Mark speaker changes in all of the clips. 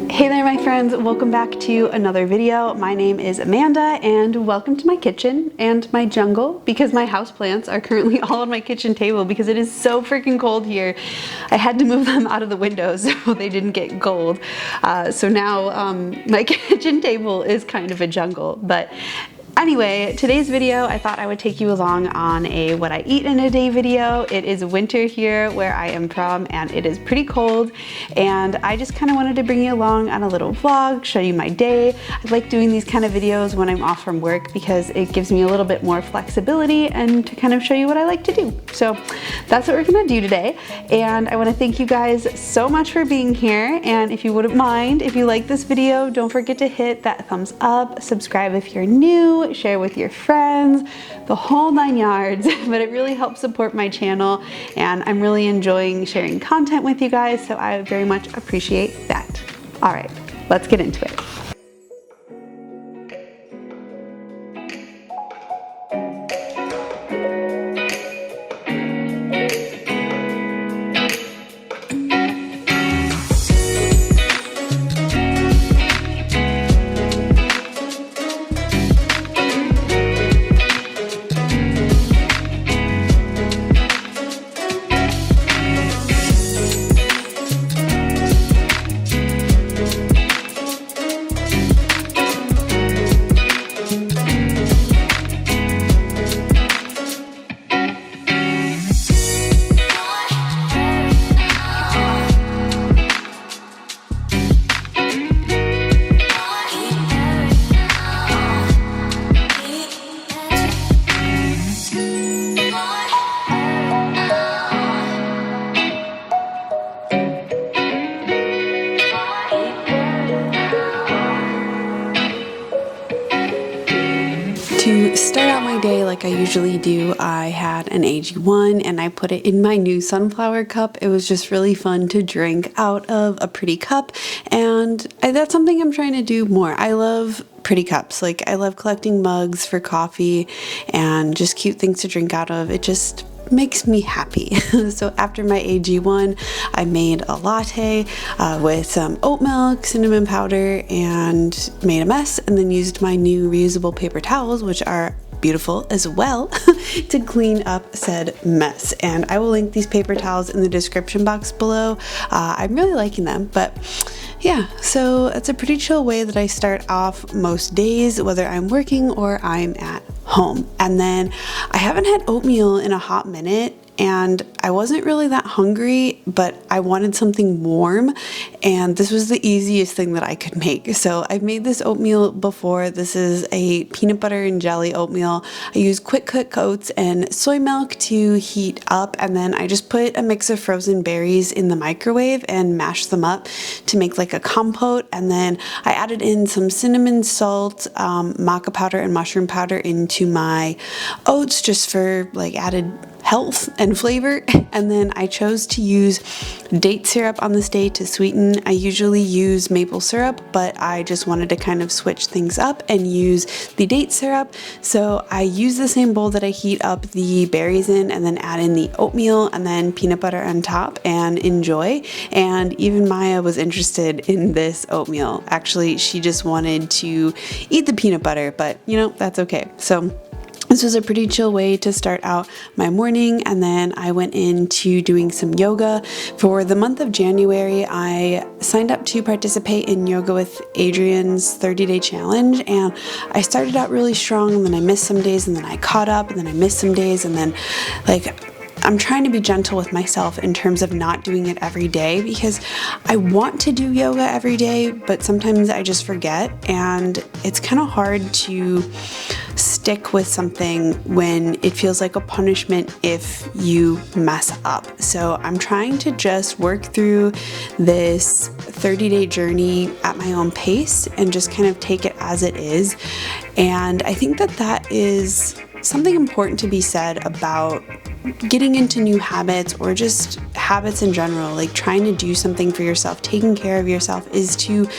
Speaker 1: Hey there my friends, welcome back to another video. My name is Amanda and welcome to my kitchen and my jungle because my houseplants are currently all on my kitchen table because it is so freaking cold here. I had to move them out of the window so they didn't get cold. So now my kitchen table is kind of a jungle, but anyway, today's video, I thought I would take you along on a what I eat in a day video. It is winter here where I am from and it is pretty cold, and I just kind of wanted to bring you along on a little vlog, show you my day. I like doing these kind of videos when I'm off from work because it gives me a little bit more flexibility and to kind of show you what I like to do. So that's what we're gonna do today, and I want to thank you guys so much for being here, and if you wouldn't mind, if you like this video, don't forget to hit that thumbs up, subscribe if you're new, share with your friends, the whole 9 yards, but it really helps support my channel and I'm really enjoying sharing content with you guys, so I very much appreciate that. All right, let's get into it. To start out my day like I usually do, I had an AG1 and I put it in my new sunflower cup. It was just really fun to drink out of a pretty cup, and that's something I'm trying to do more. I love pretty cups. Like, I love collecting mugs for coffee and just cute things to drink out of. It just makes me happy. So after my AG1, I made a latte with some oat milk, cinnamon powder, and made a mess, and then used my new reusable paper towels, which are beautiful as well, to clean up said mess. And I will link these paper towels in the description box below. I'm really liking them, but yeah, so it's a pretty chill way that I start off most days, whether I'm working or I'm at home. And then I haven't had oatmeal in a hot minute, and I wasn't really that hungry, but I wanted something warm, and this was the easiest thing that I could make. So I've made this oatmeal before. This is a peanut butter and jelly oatmeal. I use quick cook oats and soy milk to heat up, and then I just put a mix of frozen berries in the microwave and mash them up to make like a compote. And then I added in some cinnamon, salt, maca powder, and mushroom powder into my oats just for like added health and flavor. And then I chose to use date syrup on this day to sweeten. I usually use maple syrup, but I just wanted to kind of switch things up and use the date syrup. So I use the same bowl that I heat up the berries in, and then add in the oatmeal and then peanut butter on top and enjoy. And even Maya was interested in this oatmeal. Actually, she just wanted to eat the peanut butter, but you know, that's okay. So this was a pretty chill way to start out my morning, and then I went into doing some yoga. For the month of January, I signed up to participate in Yoga with Adrienne's 30-day challenge, and I started out really strong, and then I missed some days, and then I caught up, and then I missed some days, and then I'm trying to be gentle with myself in terms of not doing it every day, because I want to do yoga every day, but sometimes I just forget, and it's kind of hard to stick with something when it feels like a punishment if you mess up. So I'm trying to just work through this 30-day journey at my own pace and just kind of take it as it is. And I think that that is something important to be said about getting into new habits, or just habits in general. Like, trying to do something for yourself, taking care of yourself, is to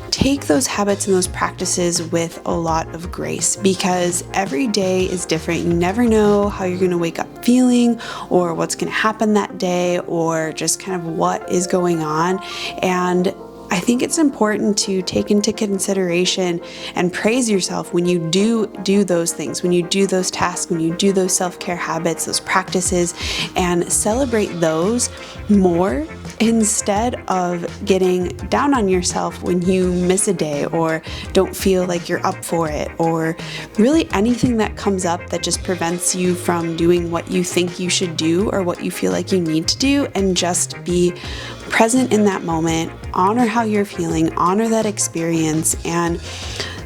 Speaker 1: take those habits and those practices with a lot of grace, because every day is different. You never know how you're going to wake up feeling, or what's going to happen that day, or just kind of what is going on. And I think it's important to take into consideration and praise yourself when you do those things, when you do those tasks, when you do those self-care habits, those practices, and celebrate those more instead of getting down on yourself when you miss a day or don't feel like you're up for it, or really anything that comes up that just prevents you from doing what you think you should do or what you feel like you need to do, and just be present in that moment, honor how you're feeling, honor that experience, and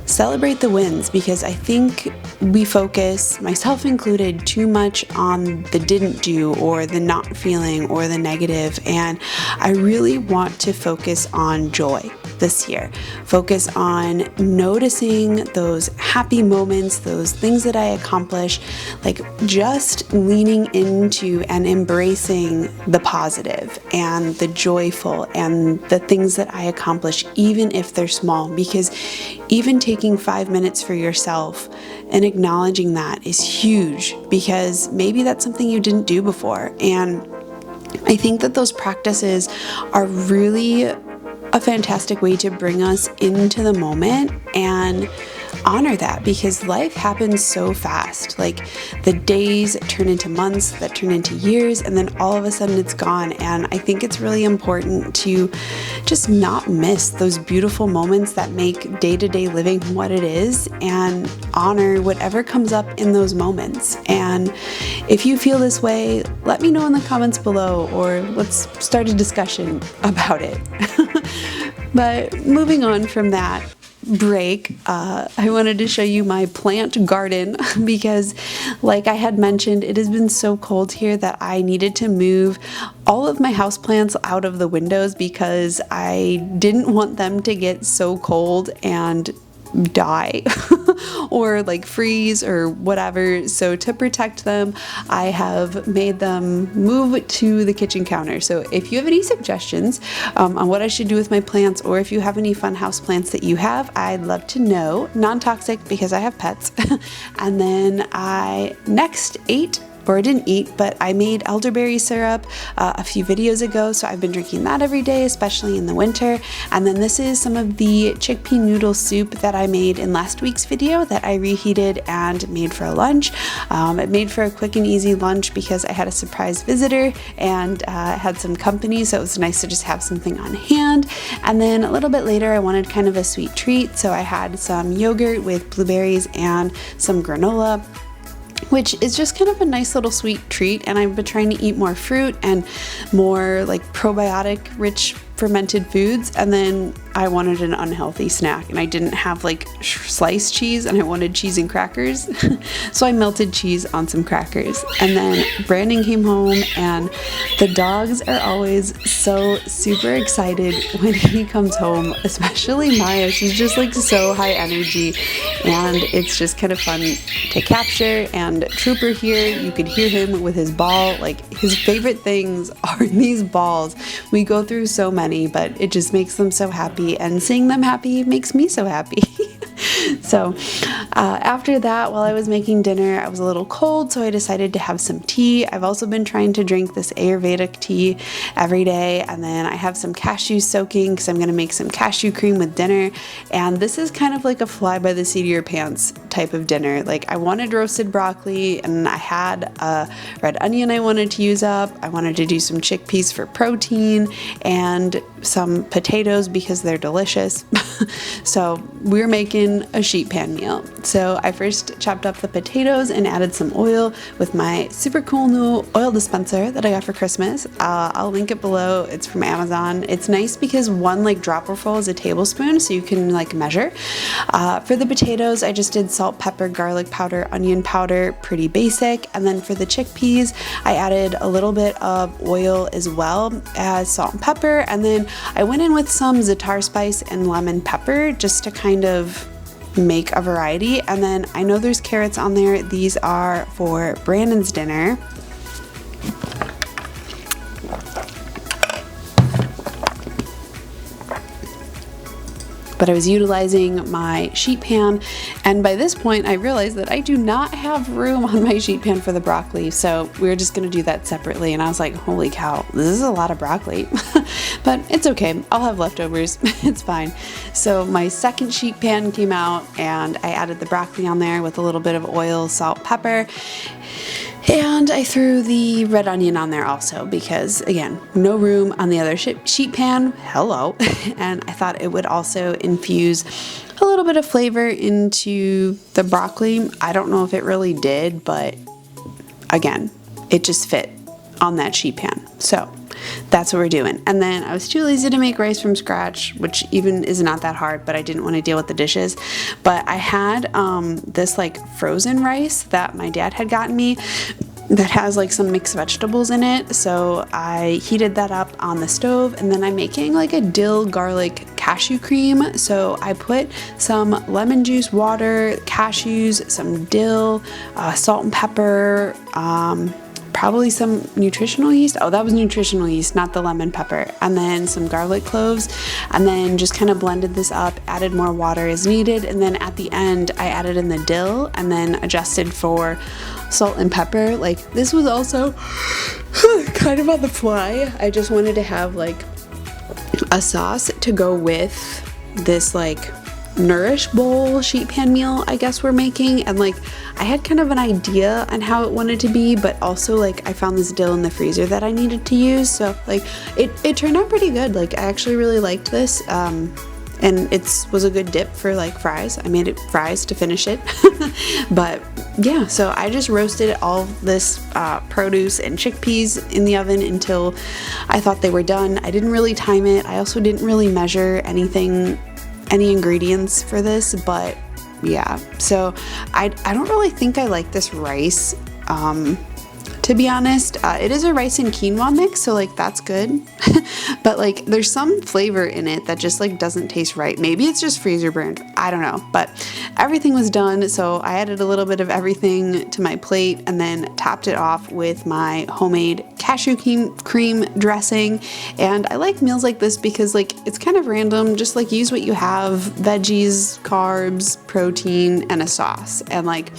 Speaker 1: celebrate the wins. Because I think we focus, myself included, too much on the didn't do or the not feeling or the negative, and I really want to focus on joy this year. Focus on noticing those happy moments, those things that I accomplish, like just leaning into and embracing the positive and the joyful and the things that I accomplish, even if they're small. Because even taking 5 minutes for yourself and acknowledging that is huge, because maybe that's something you didn't do before. And I think that those practices are really a fantastic way to bring us into the moment and honor that, because life happens so fast. Like, the days turn into months, that turn into years, and then all of a sudden it's gone. And I think it's really important to just not miss those beautiful moments that make day-to-day living what it is, and honor whatever comes up in those moments. And if you feel this way, let me know in the comments below, or let's start a discussion about it. But moving on from that break, I wanted to show you my plant garden because, like I had mentioned, it has been so cold here that I needed to move all of my houseplants out of the windows because I didn't want them to get so cold and die or like freeze or whatever. So to protect them, I have made them move to the kitchen counter. So if you have any suggestions on what I should do with my plants, or if you have any fun house plants that you have, I'd love to know. Non-toxic, because I have pets. And then I next ate, or I didn't eat, but I made elderberry syrup a few videos ago, so I've been drinking that every day, especially in the winter. And then this is some of the chickpea noodle soup that I made in last week's video that I reheated and made for a lunch. It made for a quick and easy lunch because I had a surprise visitor and had some company, so it was nice to just have something on hand. And then a little bit later, I wanted kind of a sweet treat, so I had some yogurt with blueberries and some granola, which is just kind of a nice little sweet treat. And I've been trying to eat more fruit and more like probiotic rich fermented foods. And then I wanted an unhealthy snack, and I didn't have like sliced cheese, and I wanted cheese and crackers. So I melted cheese on some crackers. And then Brandon came home, and the dogs are always so super excited when he comes home, especially Maya. She's just like so high energy, and it's just kind of fun to capture. And Trooper here, you could hear him with his ball. Like, his favorite things are these balls. We go through so many, but it just makes them so happy, and seeing them happy makes me so happy. So after that, while I was making dinner, I was a little cold, so I decided to have some tea. I've also been trying to drink this Ayurvedic tea every day, and then I have some cashews soaking because I'm going to make some cashew cream with dinner. And this is kind of like a fly by the seat of your pants type of dinner. Like, I wanted roasted broccoli, and I had a red onion I wanted to use up. I wanted to do some chickpeas for protein and some potatoes because they're delicious. So we're making a sheet pan meal. So I first chopped up the potatoes and added some oil with my super cool new oil dispenser that I got for Christmas. I'll link it below. It's from Amazon. It's nice because one like dropperful is a tablespoon, so you can like measure. For the potatoes, I just did salt, pepper, garlic powder, onion powder, pretty basic. And then for the chickpeas, I added a little bit of oil as well as salt and pepper. And then I went in with some za'atar spice and lemon pepper just to kind of make a variety. And then I know there's carrots on there. These are for Brandon's dinner. but I was utilizing my sheet pan, and by this point I realized that I do not have room on my sheet pan for the broccoli, so we were just gonna do that separately, and I was like, holy cow, this is a lot of broccoli. But it's okay, I'll have leftovers, it's fine. So my second sheet pan came out and I added the broccoli on there with a little bit of oil, salt, pepper, and I threw the red onion on there also because, again, no room on the other sheet pan, hello, and I thought it would also infuse a little bit of flavor into the broccoli. I don't know if it really did, but again, it just fit on that sheet pan. So that's what we're doing. And then I was too lazy to make rice from scratch, which even is not that hard, but I didn't want to deal with the dishes. But I had this like frozen rice that my dad had gotten me that has like some mixed vegetables in it. So I heated that up on the stove, and then I'm making like a dill garlic cashew cream. So I put some lemon juice, water, cashews, some dill, salt and pepper, probably some nutritional yeast. Oh, that was nutritional yeast, not the lemon pepper. And then some garlic cloves, and then just kind of blended this up, added more water as needed. And then at the end, I added in the dill and then adjusted for salt and pepper. Like, this was also kind of on the fly. I just wanted to have like a sauce to go with this like Nourish bowl sheet pan meal I guess we're making, and like I had kind of an idea on how it wanted to be, but also like I found this dill in the freezer that I needed to use, so like it turned out pretty good. Like I actually really liked this, and it was a good dip for like fries. I made it fries to finish it. But yeah, so I just roasted all this produce and chickpeas in the oven until I thought they were done. I didn't really time it. I also didn't really measure any ingredients for this, but yeah, so I don't really think I like this rice, to be honest. It is a rice and quinoa mix, so like that's good. But like there's some flavor in it that just like doesn't taste right. Maybe it's just freezer burned, I don't know. But everything was done, so I added a little bit of everything to my plate and then topped it off with my homemade cashew cream dressing. And I like meals like this because like it's kind of random, just like use what you have: veggies, carbs, protein, and a sauce. And like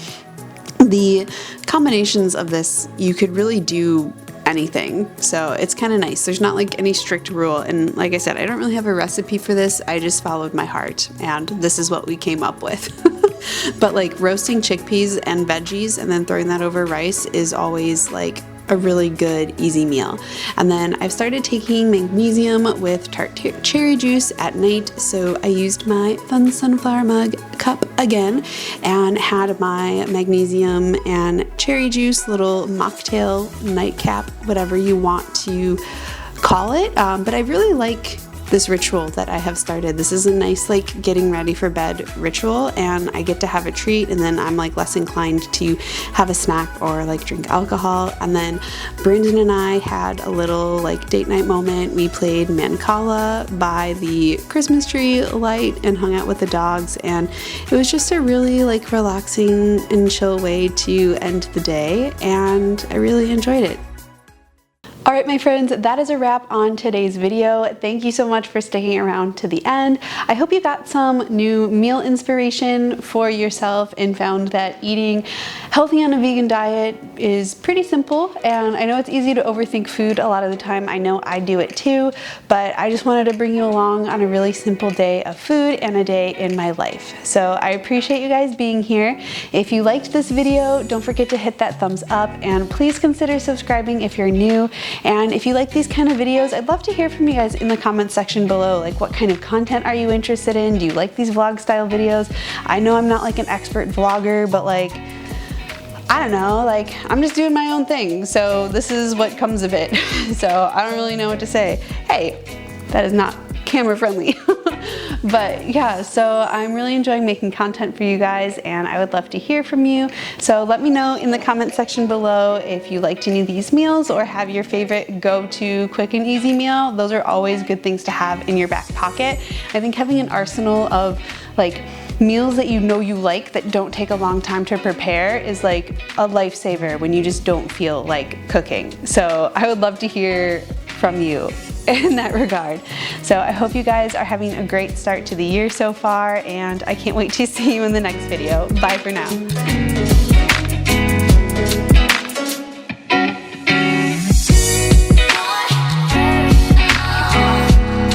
Speaker 1: the combinations of this, you could really do anything, so it's kind of nice. There's not like any strict rule, and like I said, I don't really have a recipe for this. I just followed my heart, and this is what we came up with. But like roasting chickpeas and veggies and then throwing that over rice is always like a really good easy meal. And then I've started taking magnesium with tart cherry juice at night, so I used my fun sunflower mug cup again and had my magnesium and cherry juice little mocktail nightcap, whatever you want to call it. But I really like this ritual that I have started. This is a nice like getting ready for bed ritual, and I get to have a treat, and then I'm like less inclined to have a snack or like drink alcohol. And then Brandon and I had a little like date night moment. We played Mancala by the Christmas tree light and hung out with the dogs, and it was just a really like relaxing and chill way to end the day, and I really enjoyed it. Alright my friends, that is a wrap on today's video. Thank you so much for sticking around to the end. I hope you got some new meal inspiration for yourself and found that eating healthy on a vegan diet is pretty simple. And I know it's easy to overthink food a lot of the time. I know I do it too, but I just wanted to bring you along on a really simple day of food and a day in my life. So I appreciate you guys being here. If you liked this video, don't forget to hit that thumbs up, and please consider subscribing if you're new. And if you like these kind of videos, I'd love to hear from you guys in the comments section below. Like, what kind of content are you interested in? Do you like these vlog style videos? I know I'm not like an expert vlogger, but like, I don't know, like I'm just doing my own thing. So this is what comes of it. So I don't really know what to say. Hey, that is not camera friendly. But yeah, so I'm really enjoying making content for you guys, and I would love to hear from you. So let me know in the comment section below if you liked any of these meals or have your favorite go-to quick and easy meal. Those are always good things to have in your back pocket. I think having an arsenal of like meals that you know you like that don't take a long time to prepare is like a lifesaver when you just don't feel like cooking. So I would love to hear from you in that regard. So I hope you guys are having a great start to the year so far, and I can't wait to see you in the next video. Bye for now.